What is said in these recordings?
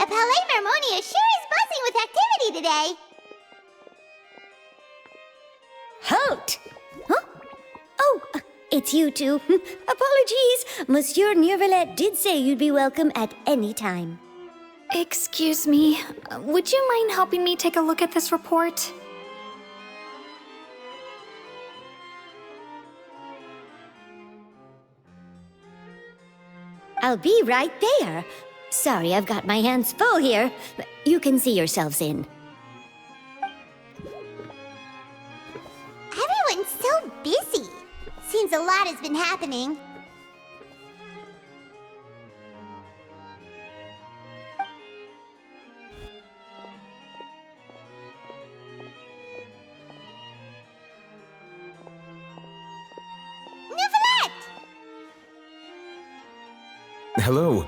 Palais Mermonia sure is buzzing with activity today. Halt! Huh? Oh, it's you two. Apologies. Monsieur Neuvillette did say you'd be welcome at any time. Excuse me, would you mind helping me take a look at this report? I'll be right there. Sorry, I've got my hands full here. You can see yourselves in. Everyone's so busy. Seems a lot has been happening. Hello.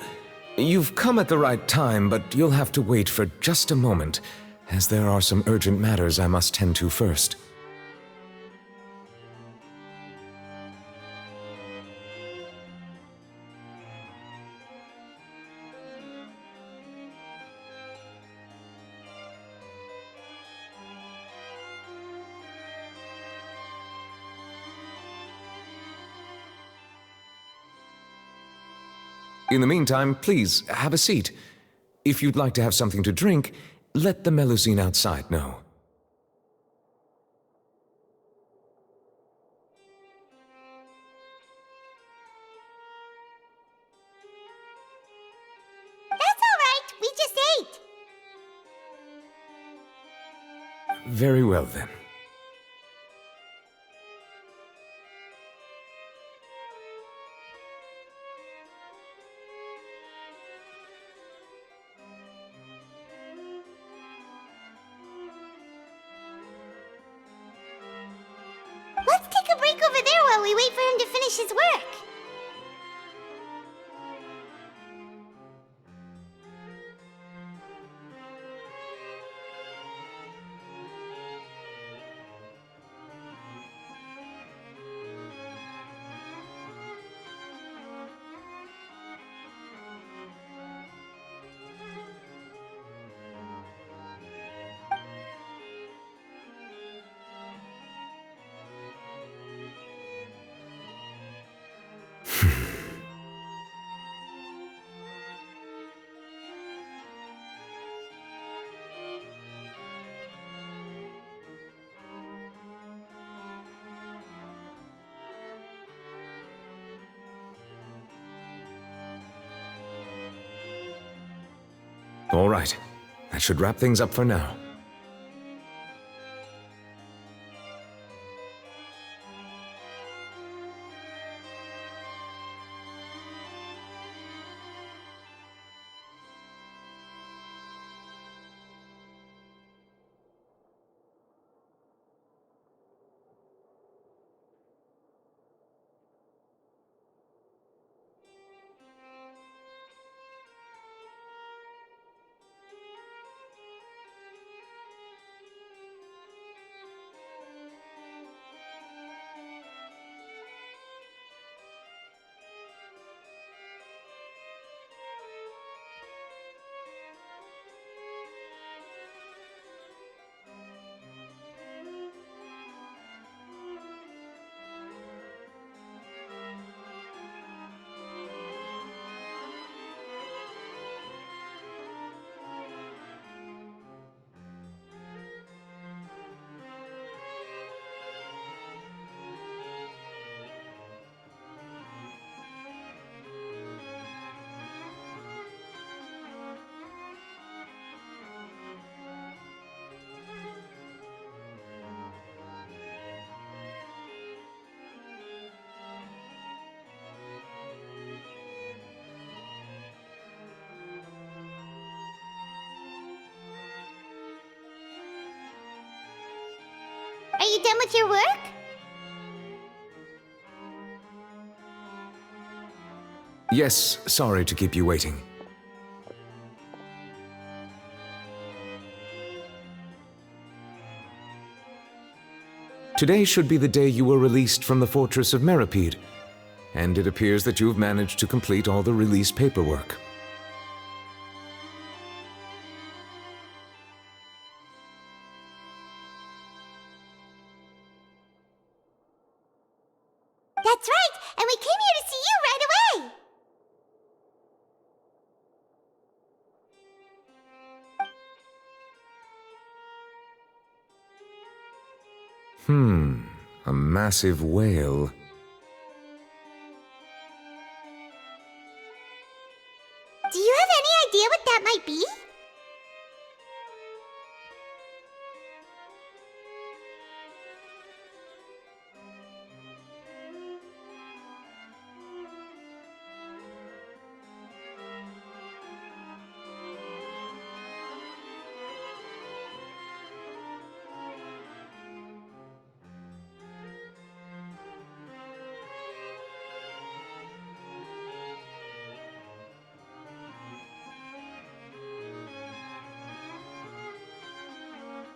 You've come at the right time, but you'll have to wait for just a moment, as there are some urgent matters I must tend to first. In the meantime, please, have a seat. If you'd like to have something to drink, let the Melusine outside know. That's all right. We just ate. Very well, then. Let's take a break over there while we wait for him to finish his work. All right. That should wrap things up for now. Are you done with your work? Yes, sorry to keep you waiting. Today should be the day you were released from the Fortress of Meripede, and it appears that you've managed to complete all the release paperwork. That's right, and we came here to see you right away. A massive whale. Do you have any idea what that might be?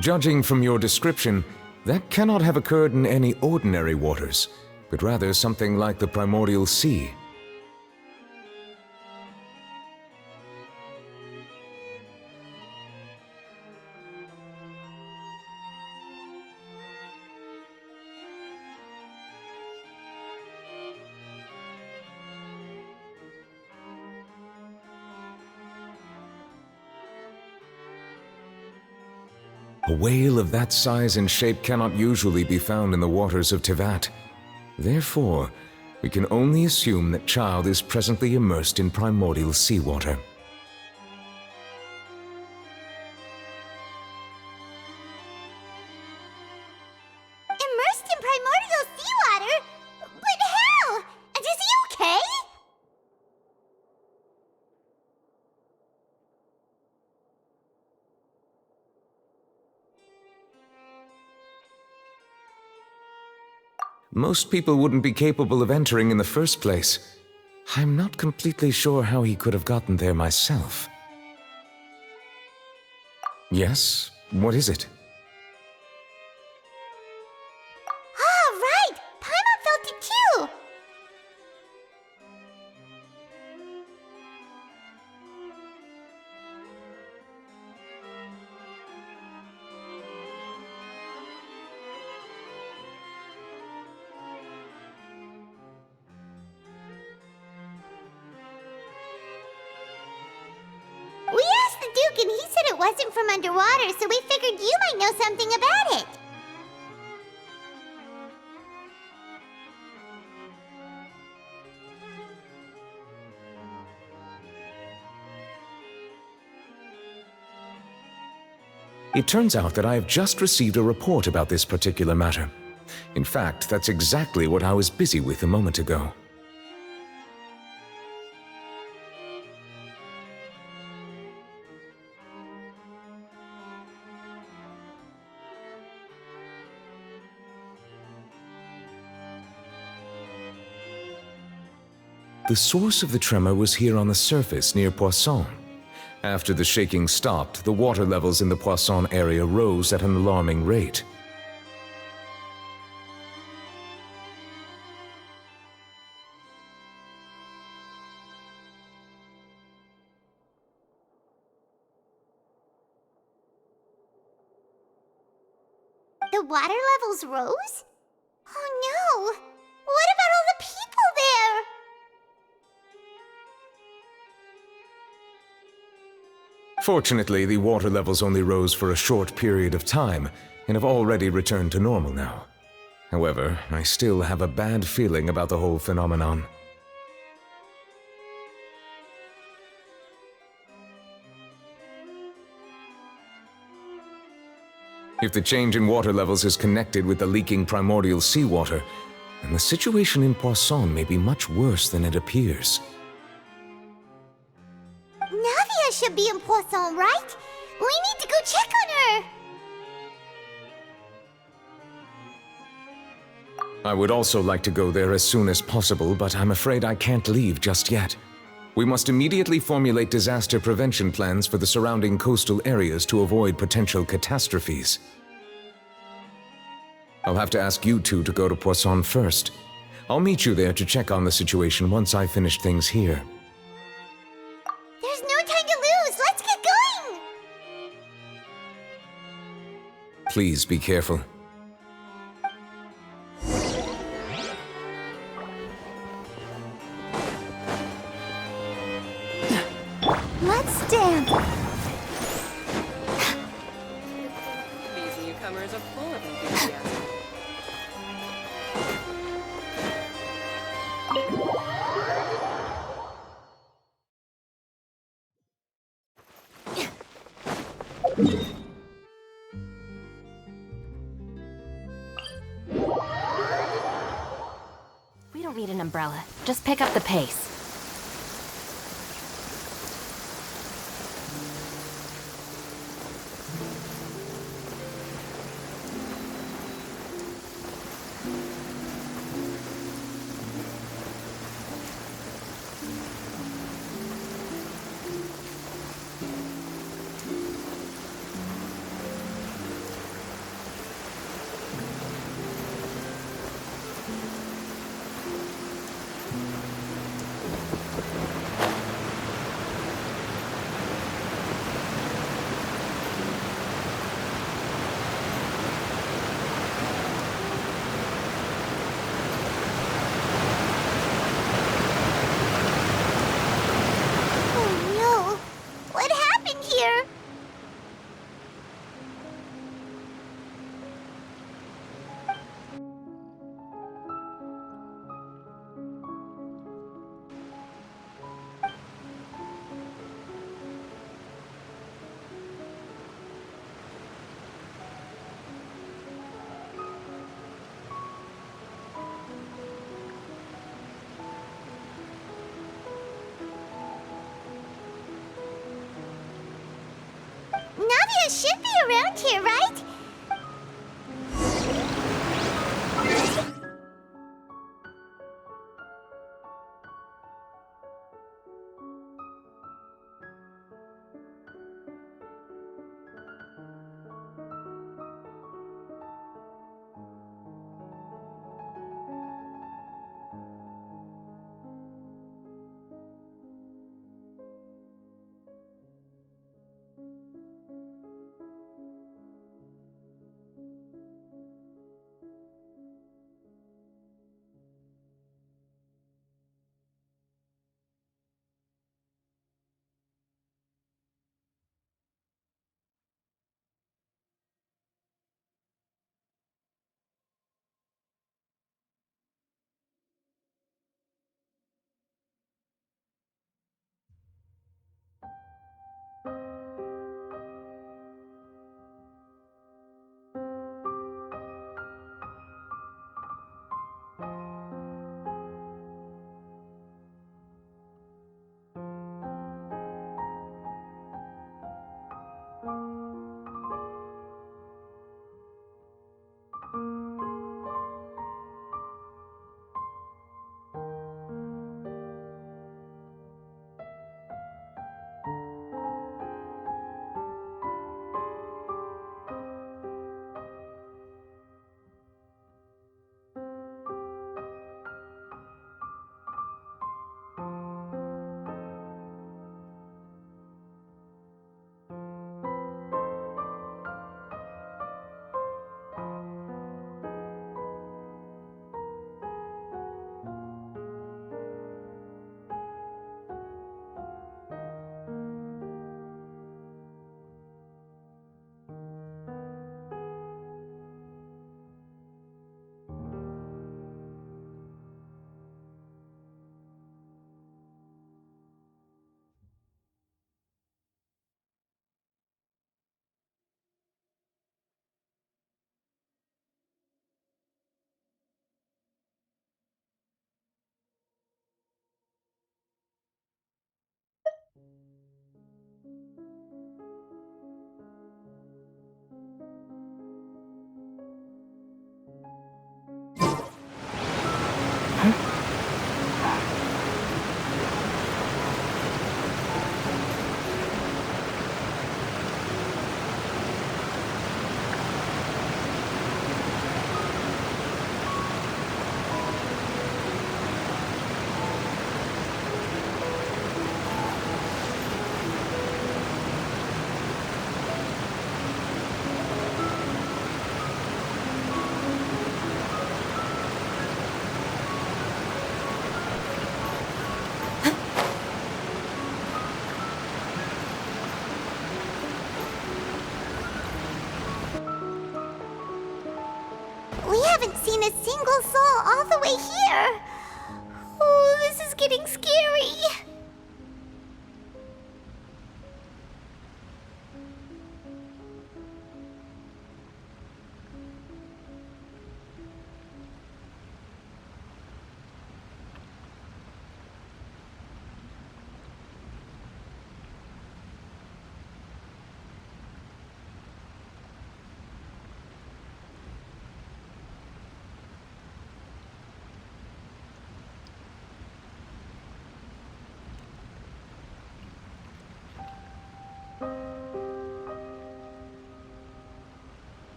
Judging from your description, that cannot have occurred in any ordinary waters, but rather something like the primordial sea. A whale of that size and shape cannot usually be found in the waters of Teyvat. Therefore, we can only assume that Child is presently immersed in primordial seawater. Immersed in primordial seawater? But how? And is he okay? Most people wouldn't be capable of entering in the first place. I'm not completely sure how he could have gotten there myself. Yes? What is it? Ah, right! Paimon felt it too! We asked the Duke and he said it wasn't from underwater, so we figured you might know something about it. It turns out that I have just received a report about this particular matter. In fact, that's exactly what I was busy with a moment ago. The source of the tremor was here on the surface near Poisson. After the shaking stopped, the water levels in the Poisson area rose at an alarming rate. The water levels rose? Oh no! What about all the people there? Fortunately, the water levels only rose for a short period of time and have already returned to normal now. However, I still have a bad feeling about the whole phenomenon. If the change in water levels is connected with the leaking primordial seawater, then the situation in Poisson may be much worse than it appears. Navia should be in Poisson, right? We need to go check on her! I would also like to go there as soon as possible, but I'm afraid I can't leave just yet. We must immediately formulate disaster prevention plans for the surrounding coastal areas to avoid potential catastrophes. I'll have to ask you two to go to Poisson first. I'll meet you there to check on the situation once I finish things here. There's no time to lose! Let's get going! Please be careful. stamp. These newcomers are full of enthusiasm. We don't need an umbrella. Just pick up the pace. Oh no! What happened here? Navia should be around here, right? seen a single soul all the way here. Oh, this is getting scary.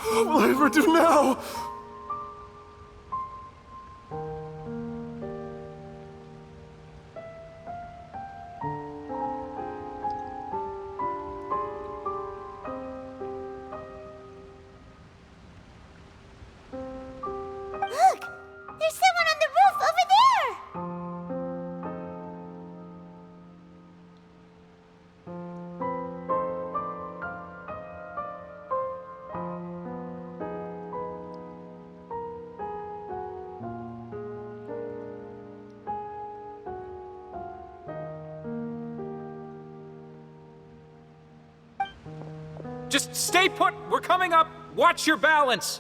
What will I ever do now? Look! There's someone on the roof over there! Just stay put! We're coming up! Watch your balance!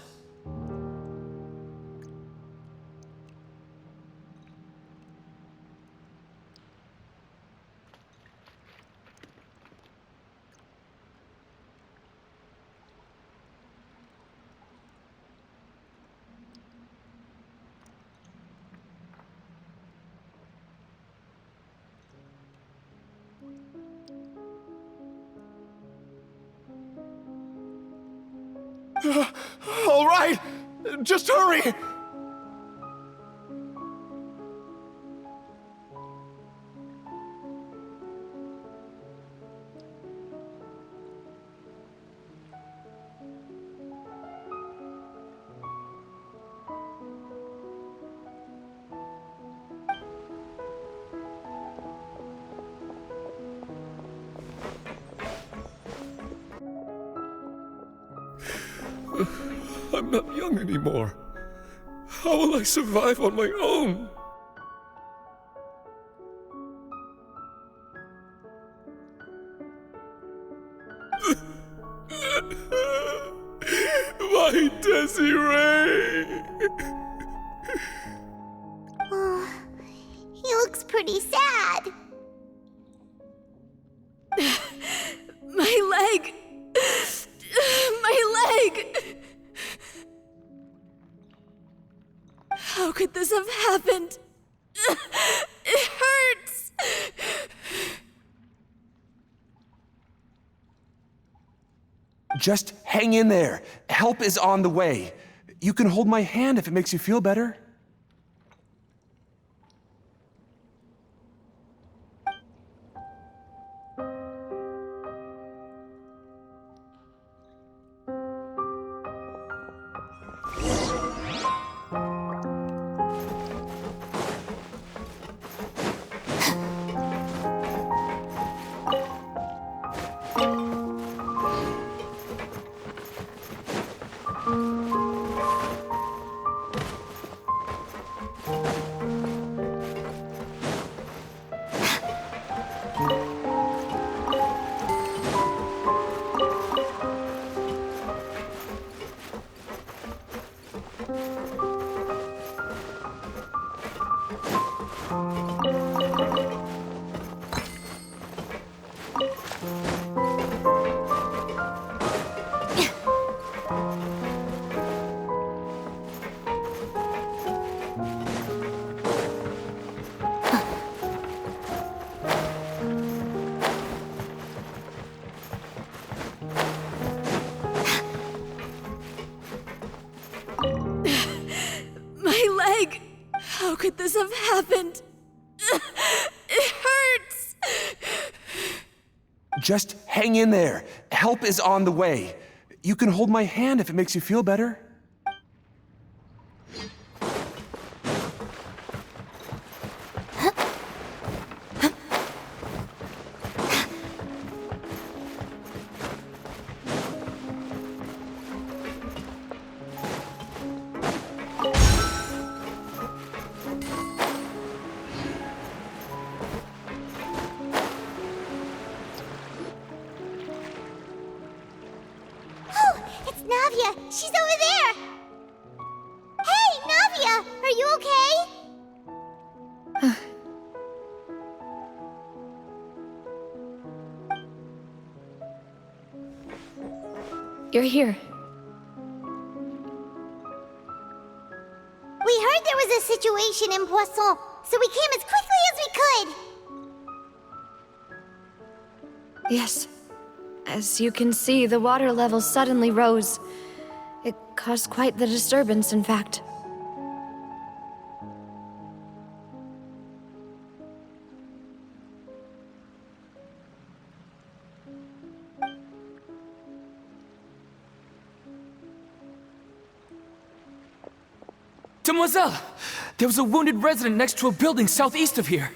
All right, just hurry! I'm not young anymore. How will I survive on my own? My Desiree! Oh, he looks pretty sad. My leg! My leg! How could this have happened? It hurts! Just hang in there. Help is on the way. You can hold my hand if it makes you feel better. How could this have happened? It hurts! Just hang in there. Help is on the way. You can hold my hand if it makes you feel better. She's over there! Hey, Navia! Are you okay? You're here. We heard there was a situation in Poisson, so we came as quickly as we could! Yes. As you can see, the water level suddenly rose. It caused quite the disturbance, in fact. Demoiselle! There was a wounded resident next to a building southeast of here.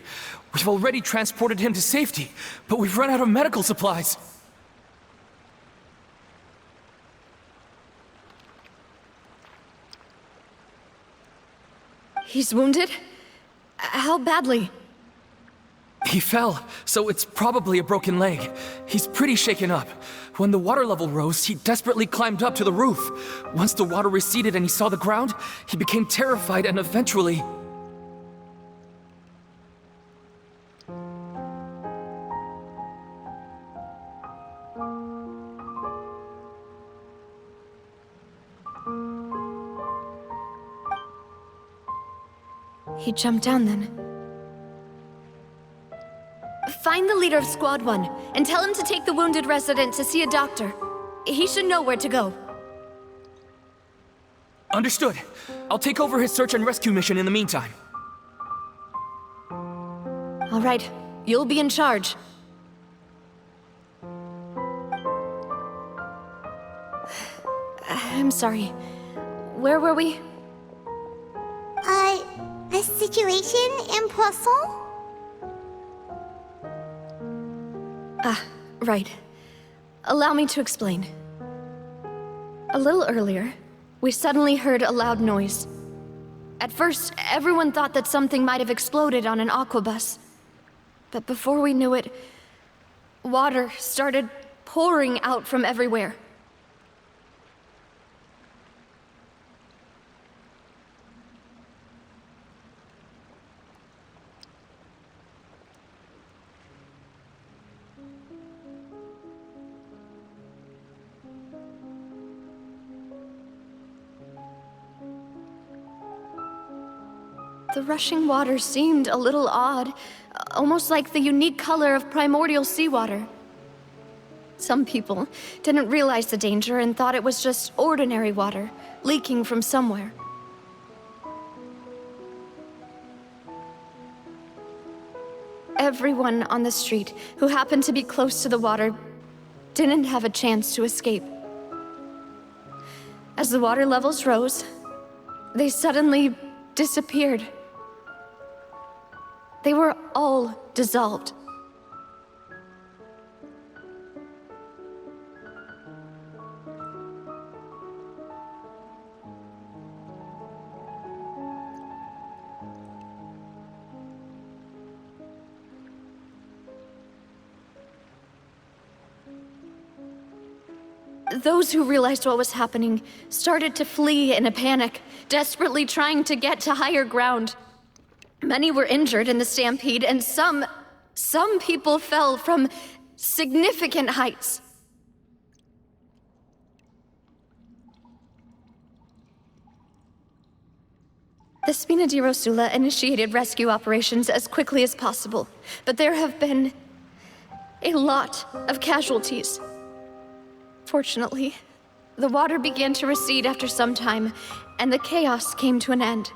We've already transported him to safety, but we've run out of medical supplies. He's wounded? How badly? He fell, so it's probably a broken leg. He's pretty shaken up. When the water level rose, he desperately climbed up to the roof. Once the water receded and he saw the ground, he became terrified and eventually... He jumped down then. Find the leader of Squad 1 and tell him to take the wounded resident to see a doctor. He should know where to go. Understood. I'll take over his search and rescue mission in the meantime. All right, you'll be in charge. I'm sorry. Where were we? The situation in Poisson? Right. Allow me to explain. A little earlier, we suddenly heard a loud noise. At first, everyone thought that something might have exploded on an aquabus. But before we knew it, water started pouring out from everywhere. The rushing water seemed a little odd, almost like the unique color of primordial seawater. Some people didn't realize the danger and thought it was just ordinary water, leaking from somewhere. Everyone on the street who happened to be close to the water didn't have a chance to escape. As the water levels rose, they suddenly disappeared. They were all dissolved. Those who realized what was happening started to flee in a panic, desperately trying to get to higher ground. Many were injured in the stampede, and some people fell from significant heights. The Spina di Rosula initiated rescue operations as quickly as possible, but there have been a lot of casualties. Fortunately, the water began to recede after some time, and the chaos came to an end.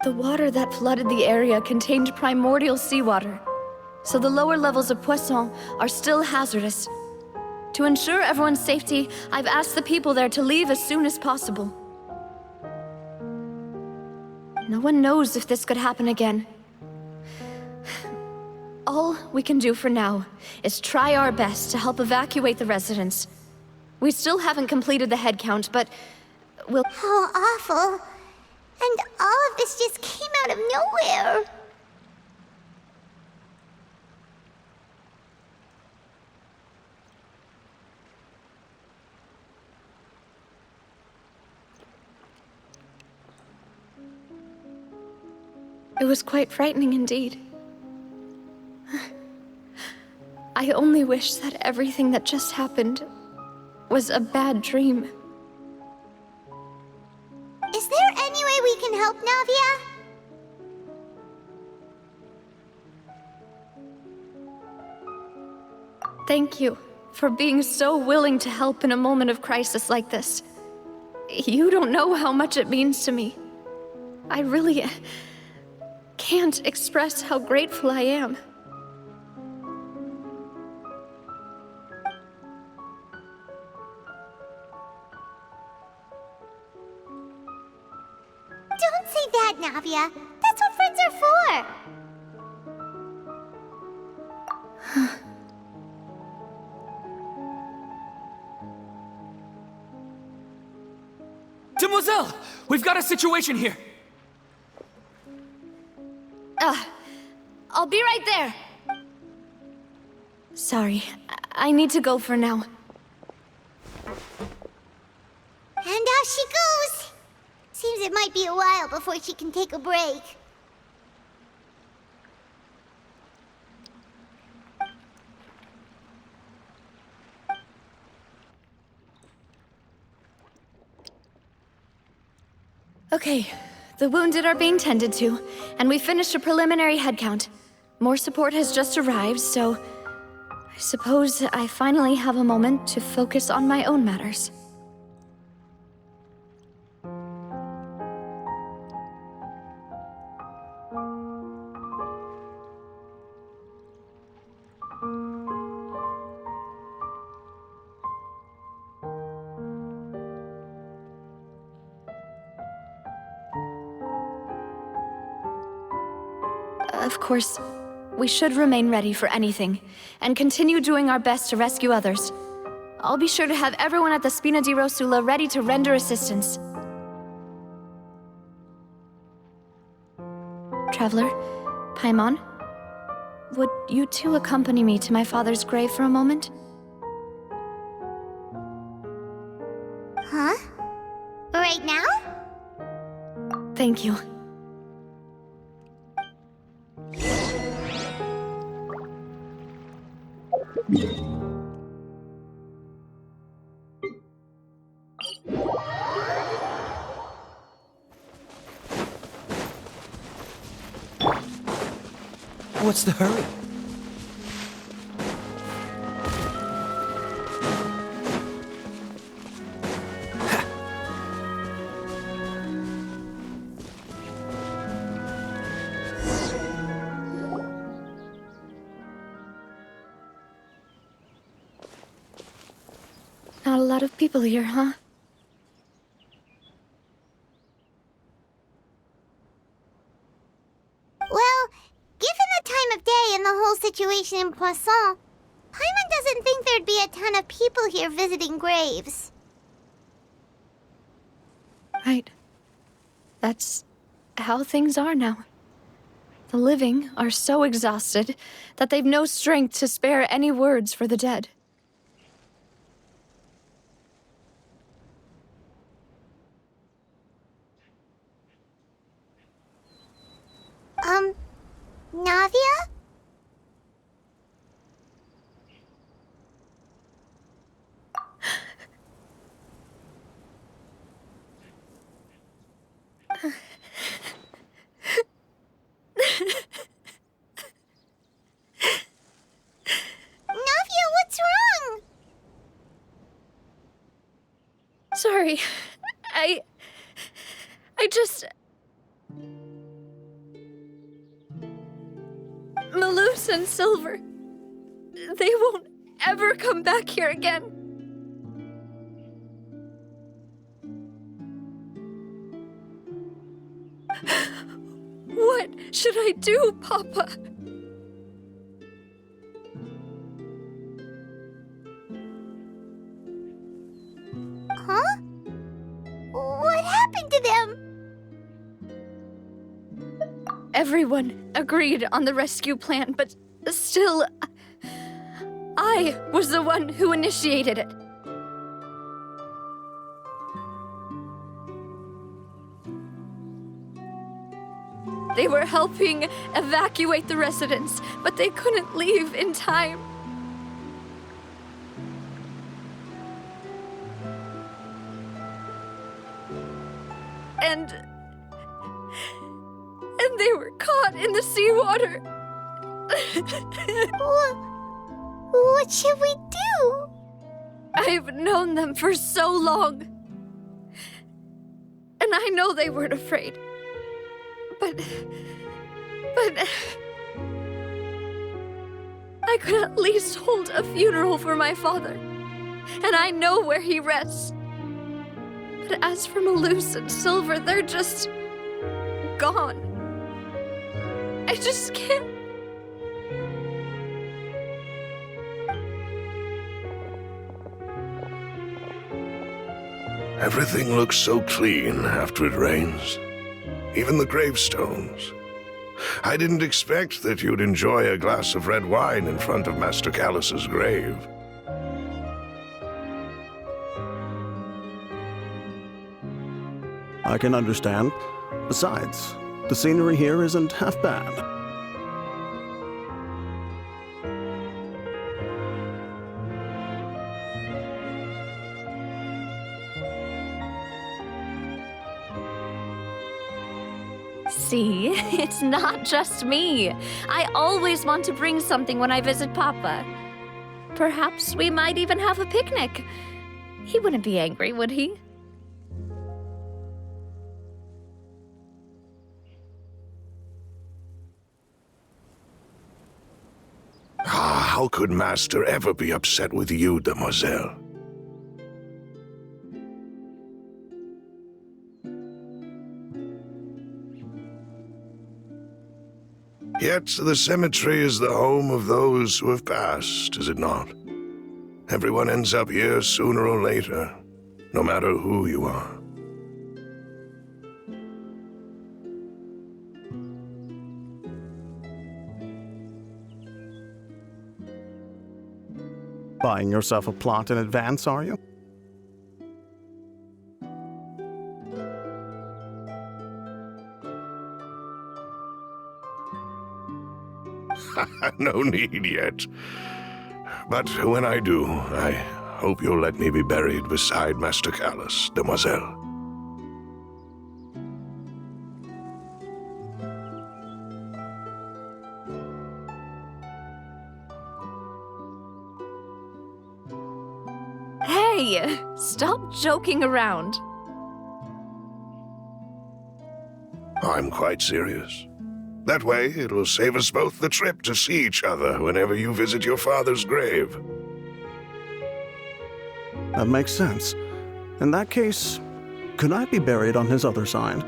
The water that flooded the area contained primordial seawater, so the lower levels of Poisson are still hazardous. To ensure everyone's safety, I've asked the people there to leave as soon as possible. No one knows if this could happen again. All we can do for now is try our best to help evacuate the residents. We still haven't completed the head count, but we'll— How awful. And all of this just came out of nowhere. It was quite frightening indeed. I only wish that everything that just happened was a bad dream. Is there any way we can help, Navia? Thank you for being so willing to help in a moment of crisis like this. You don't know how much it means to me. I really can't express how grateful I am. Don't say that, Navia. That's what friends are for. Demoiselle! We've got a situation here! I'll be right there. Sorry, I need to go for now. And off she goes. Seems it might be a while before she can take a break. Okay, the wounded are being tended to, and we finished a preliminary head count. More support has just arrived, so I suppose I finally have a moment to focus on my own matters. Of course, we should remain ready for anything, and continue doing our best to rescue others. I'll be sure to have everyone at the Spina di Rosula ready to render assistance. Traveler, Paimon, would you two accompany me to my father's grave for a moment? Huh? Right now? Thank you. What's the hurry? Not a lot of people here, huh? Well, given the time of day and the whole situation in Poisson, Paimon doesn't think there'd be a ton of people here visiting graves. Right. That's how things are now. The living are so exhausted that they've no strength to spare any words for the dead. Navia? Navia, what's wrong? Sorry. I just... Malus and Silver, they won't ever come back here again. What should I do, Papa? Huh? What happened to them? Everyone agreed on the rescue plan, but still, I was the one who initiated it. They were helping evacuate the residents, but they couldn't leave in time. And they were caught in the seawater. What should we do? I've known them for so long. And I know they weren't afraid. But I could at least hold a funeral for my father. And I know where he rests. But as for Malus and Silver, they're just gone. I just can't. Everything looks so clean after it rains. Even the gravestones. I didn't expect that you'd enjoy a glass of red wine in front of Master Callus's grave. I can understand. Besides, the scenery here isn't half bad. See, it's not just me. I always want to bring something when I visit Papa. Perhaps we might even have a picnic. He wouldn't be angry, would he? How could Master ever be upset with you, demoiselle? Yet the cemetery is the home of those who have passed, is it not? Everyone ends up here sooner or later, no matter who you are. Buying yourself a plot in advance, are you? No need yet. But when I do, I hope you'll let me be buried beside Master Callus, demoiselle. Hey, stop joking around. I'm quite serious. That way, it will save us both the trip to see each other whenever you visit your father's grave. That makes sense. In that case, could I be buried on his other side?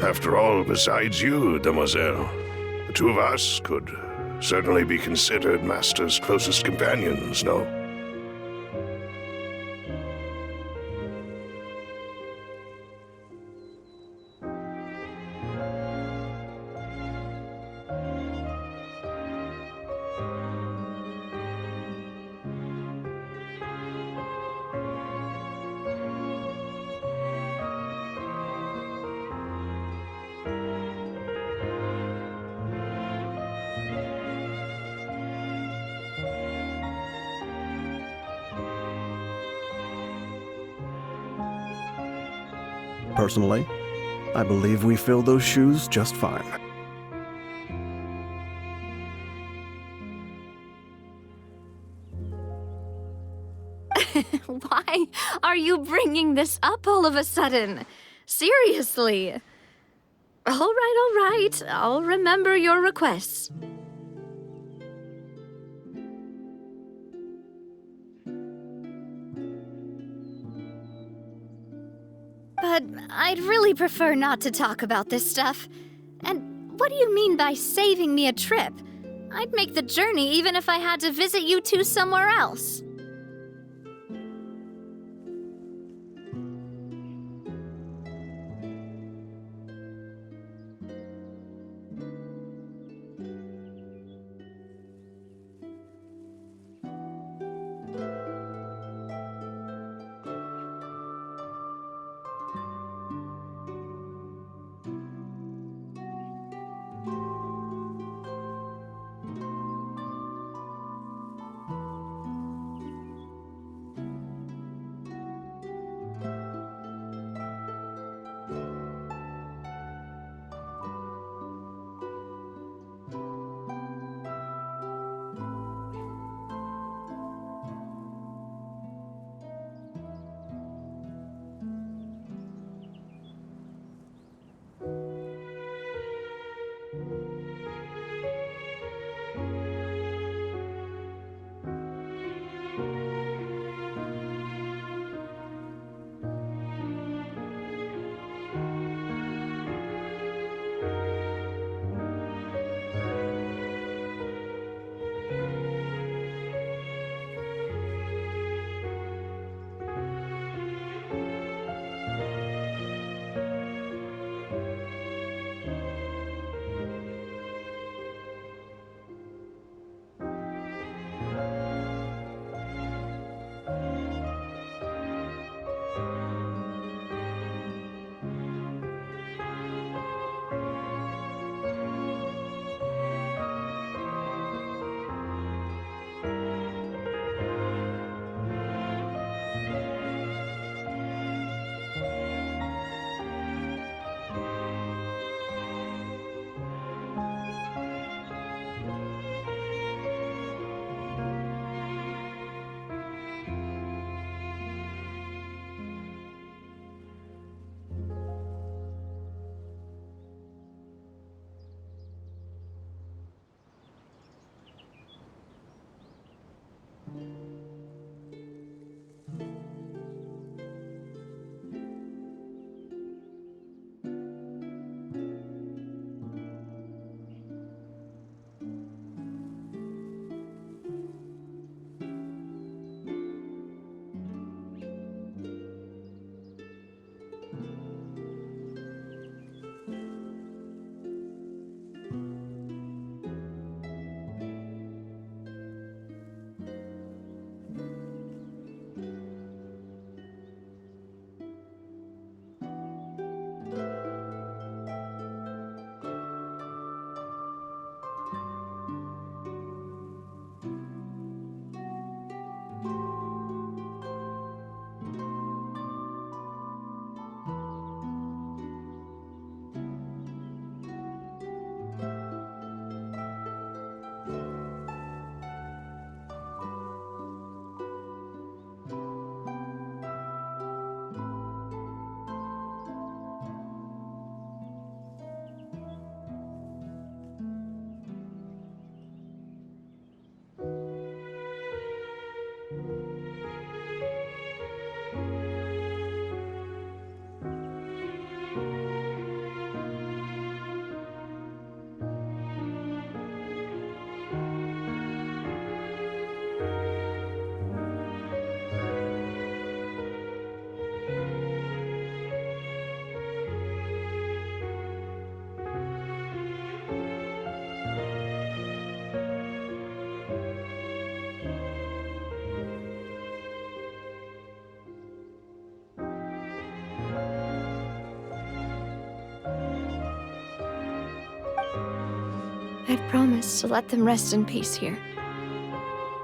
After all, besides you, demoiselle, the two of us could certainly be considered Master's closest companions, no? Personally, I believe we fill those shoes just fine. are you bringing this up all of a sudden? Seriously. All right. I'll remember your requests. But I'd really prefer not to talk about this stuff. And what do you mean by saving me a trip? I'd make the journey even if I had to visit you two somewhere else. I'd promised to let them rest in peace here.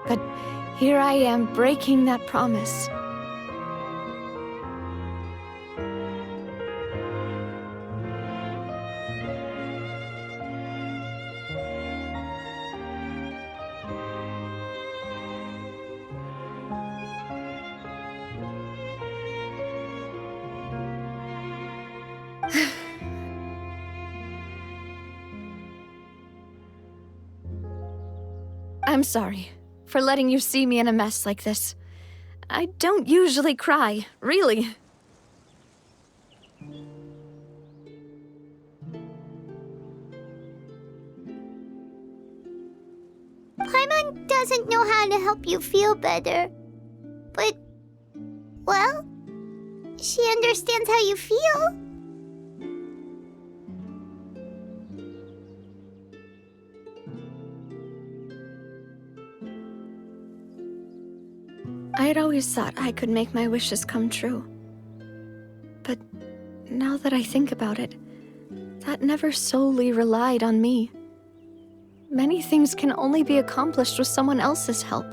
But here I am breaking that promise. I'm sorry for letting you see me in a mess like this. I don't usually cry, really. Paimon doesn't know how to help you feel better. But, well, she understands how you feel. I had always thought I could make my wishes come true. But now that I think about it, that never solely relied on me. Many things can only be accomplished with someone else's help.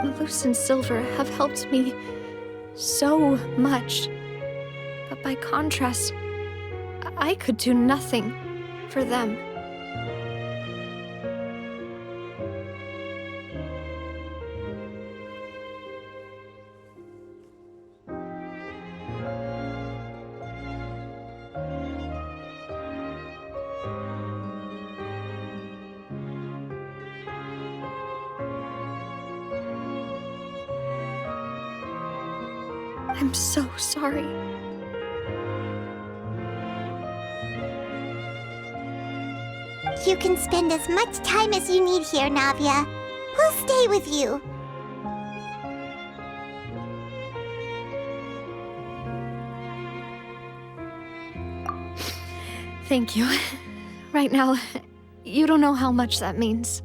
Malus and Silver have helped me so much. But by contrast, I could do nothing for them. I'm so sorry. You can spend as much time as you need here, Navia. We'll stay with you. Thank you. Right now, you don't know how much that means.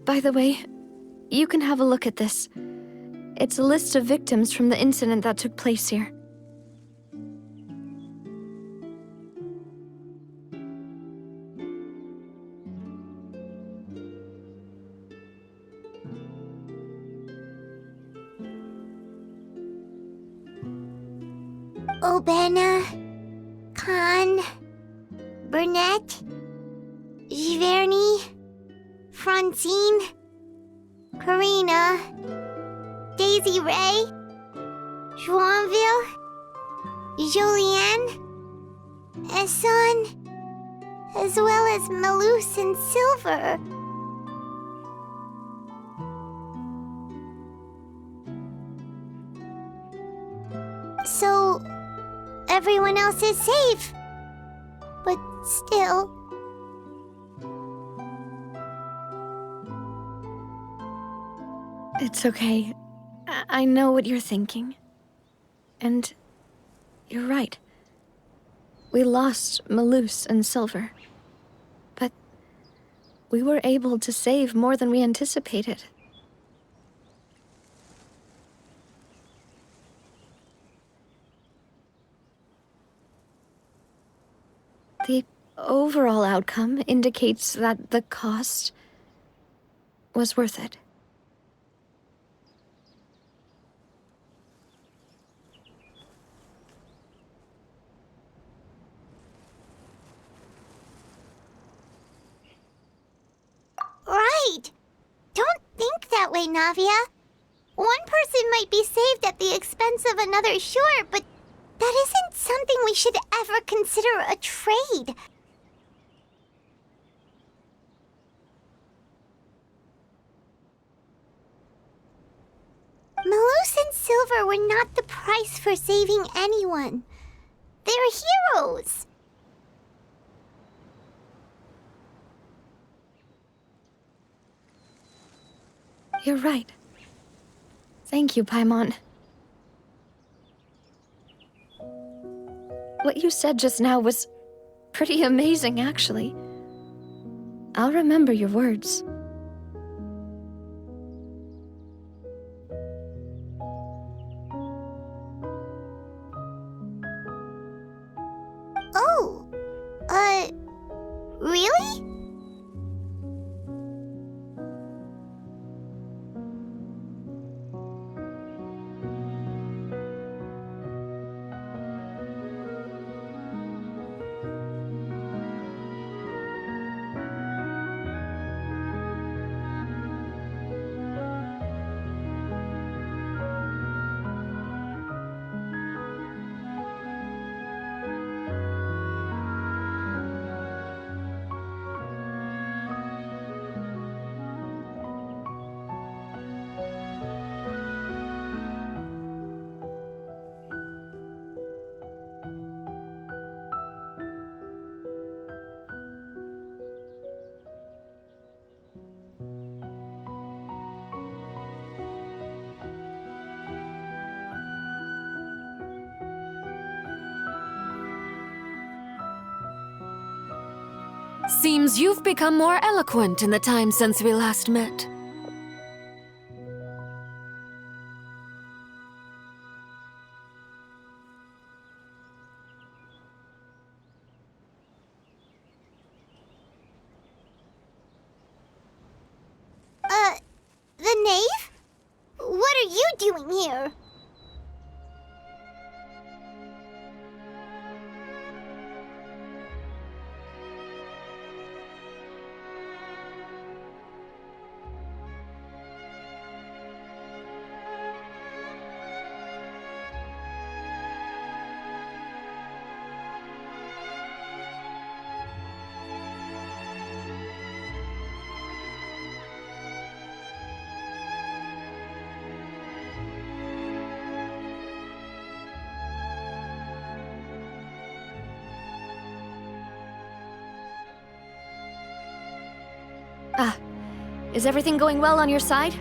By the way, you can have a look at this. It's a list of victims from the incident that took place here. Obena, Khan, Burnett, Giverny, Francine, Karina, Daisy Ray, Joinville, Julianne, Esson, as well as Malus and Silver. So, everyone else is safe. But still... It's okay. I know what you're thinking. And you're right. We lost Malus and Silver. But we were able to save more than we anticipated. The overall outcome indicates that the cost was worth it. Right! Don't think that way, Navia. One person might be saved at the expense of another, sure, but that isn't something we should ever consider a trade. Malus and Silver were not the price for saving anyone. They're heroes. You're right. Thank you, Paimon. What you said just now was pretty amazing, actually. I'll remember your words. Oh, really? Seems you've become more eloquent in the time since we last met. The knave? What are you doing here? Is everything going well on your side?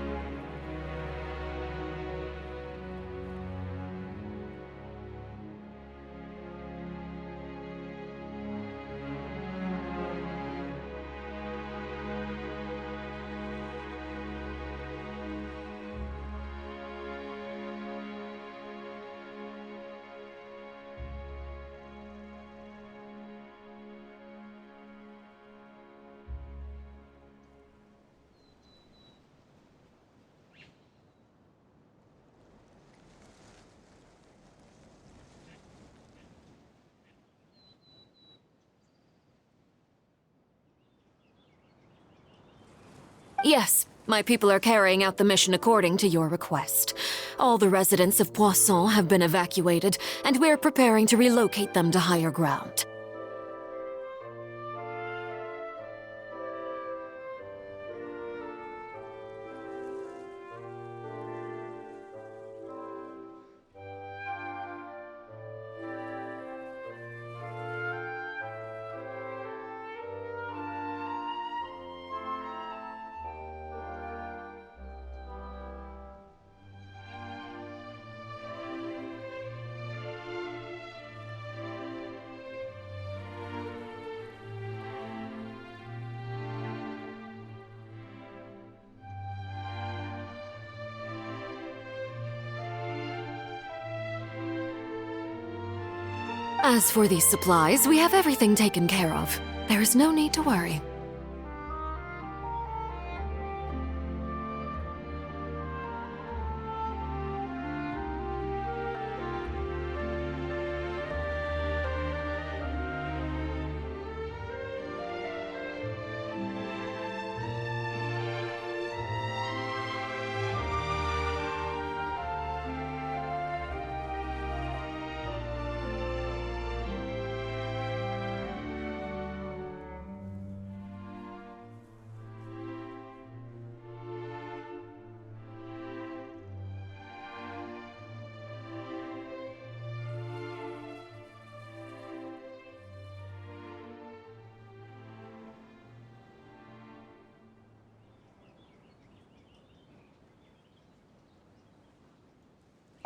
Yes, my people are carrying out the mission according to your request. All the residents of Poisson have been evacuated, and we're preparing to relocate them to higher ground. As for these supplies, we have everything taken care of. There is no need to worry.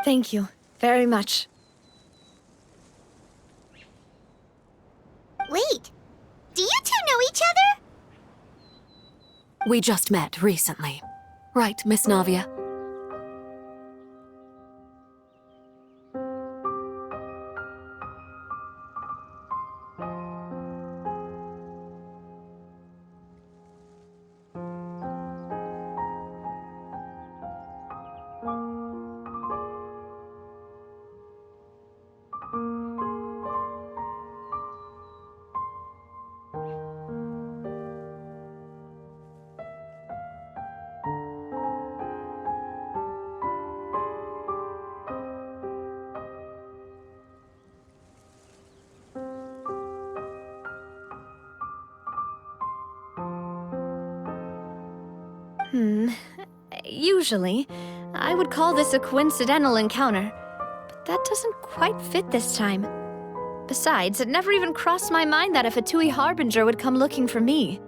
Thank you very much. Wait, do you two know each other? We just met recently. Right, Miss Navia? Usually, I would call this a coincidental encounter, but that doesn't quite fit this time. Besides, it never even crossed my mind that a Fatui Harbinger would come looking for me.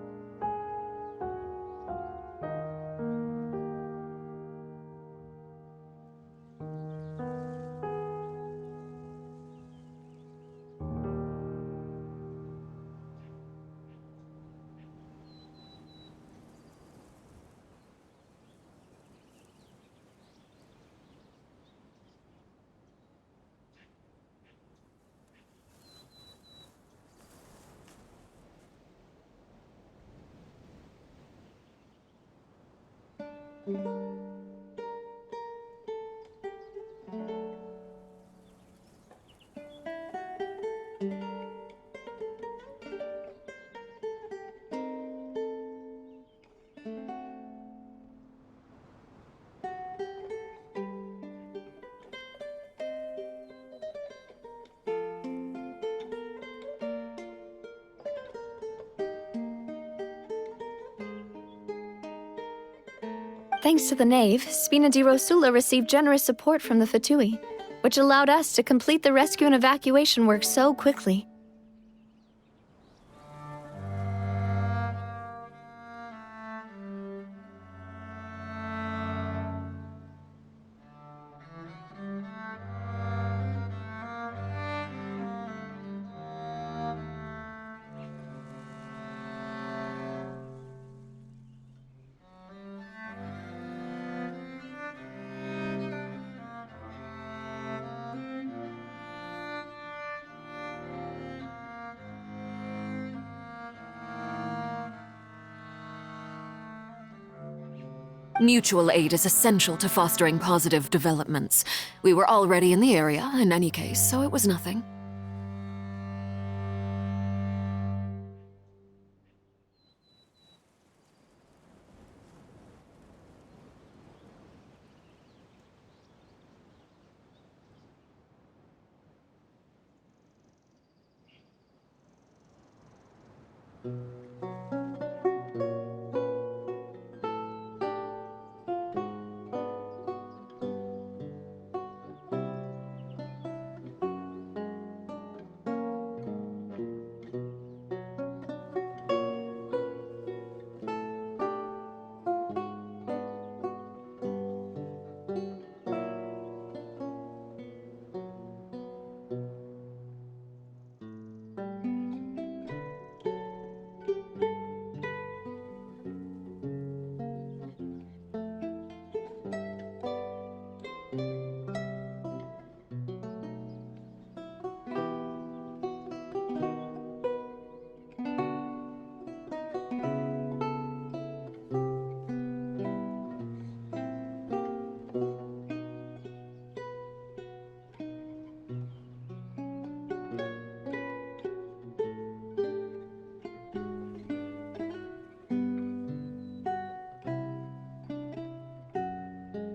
Thanks to the Knave, Spina di Rosula received generous support from the Fatui, which allowed us to complete the rescue and evacuation work so quickly. Mutual aid is essential to fostering positive developments. We were already in the area, in any case, so it was nothing.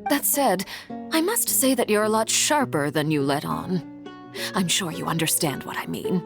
That said, I must say that you're a lot sharper than you let on. I'm sure you understand what I mean.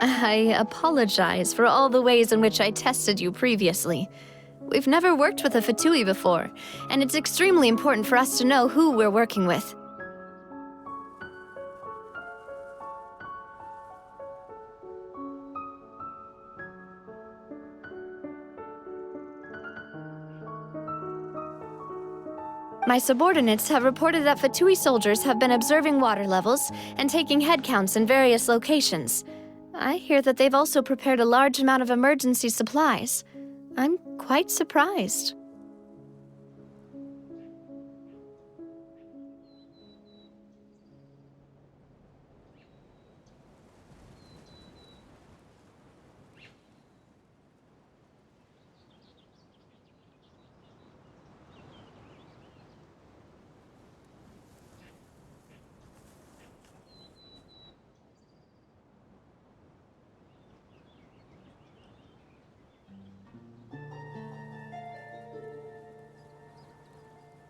I apologize for all the ways in which I tested you previously. We've never worked with a Fatui before, and it's extremely important for us to know who we're working with. My subordinates have reported that Fatui soldiers have been observing water levels and taking head counts in various locations. I hear that they've also prepared a large amount of emergency supplies. I'm quite surprised.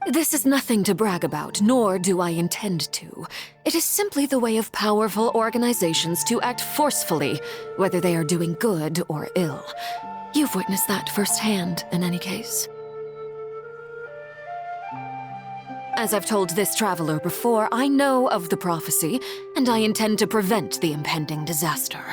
This is nothing to brag about, nor do I intend to. It is simply the way of powerful organizations to act forcefully, whether they are doing good or ill. You've witnessed that firsthand, in any case. As I've told this traveler before, I know of the prophecy, and I intend to prevent the impending disaster.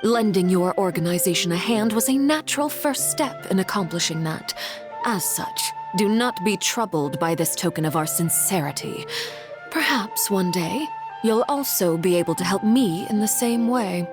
Lending your organization a hand was a natural first step in accomplishing that. As such, do not be troubled by this token of our sincerity. Perhaps one day, you'll also be able to help me in the same way.